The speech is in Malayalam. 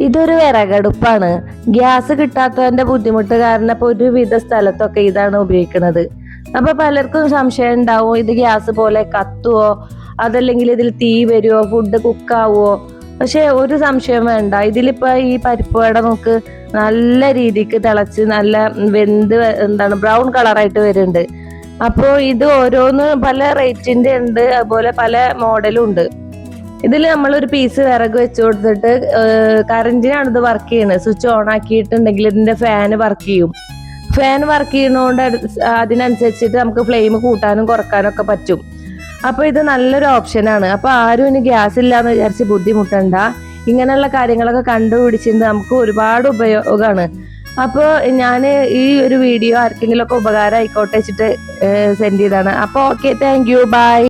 ഇതൊരു വിറകടുപ്പാണ്. ഗ്യാസ് കിട്ടാത്തതിന്റെ ബുദ്ധിമുട്ട് കാരണം ഇപ്പൊ ഒരുവിധ സ്ഥലത്തൊക്കെ ഇതാണ് ഉപയോഗിക്കുന്നത്. അപ്പൊ പലർക്കും സംശയം ഉണ്ടാവും, ഇത് ഗ്യാസ് പോലെ കത്തുവോ, അതല്ലെങ്കിൽ ഇതിൽ തീ വരുവോ, ഫുഡ് കുക്കാവോ. പക്ഷെ ഒരു സംശയം വേണ്ട. ഇതിലിപ്പോ ഈ പരിപ്പ് വട നമുക്ക് നല്ല രീതിക്ക് തിളച്ച് നല്ല വെന്ത് ബ്രൗൺ കളറായിട്ട് വരുന്നുണ്ട്. അപ്പോൾ ഇത് ഓരോന്ന് പല റേറ്റിന്റെ ഉണ്ട്, അതുപോലെ പല മോഡലും ഉണ്ട്. ഇതിൽ നമ്മളൊരു പീസ് വിറക് വെച്ച് കൊടുത്തിട്ട് കറന്റിനാണ് ഇത് വർക്ക് ചെയ്യുന്നത്. സ്വിച്ച് ഓൺ ആക്കിയിട്ടുണ്ടെങ്കിൽ ഇതിന്റെ ഫാന് വർക്ക് ചെയ്യും. ഫാൻ വർക്ക് ചെയ്യുന്നതുകൊണ്ട് അതിനനുസരിച്ചിട്ട് നമുക്ക് ഫ്ലെയിം കൂട്ടാനും കുറക്കാനും ഒക്കെ പറ്റും. അപ്പൊ ഇത് നല്ലൊരു ഓപ്ഷനാണ്. അപ്പൊ ആരും ഇനി ഗ്യാസ് ഇല്ലാന്ന് വിചാരിച്ച് ബുദ്ധിമുട്ടണ്ട. ഇങ്ങനെയുള്ള കാര്യങ്ങളൊക്കെ കണ്ടുപിടിച്ചിട്ട് നമുക്ക് ഒരുപാട് ഉപയോഗമാണ്. അപ്പോൾ ഞാൻ ഈ ഒരു വീഡിയോ ആർക്കെങ്കിലും ഒക്കെ ഉപകാരം ആയിക്കോട്ടെ വെച്ചിട്ട് സെൻഡ് ചെയ്താണ്. അപ്പോൾ ഓക്കെ, താങ്ക് യു, ബൈ.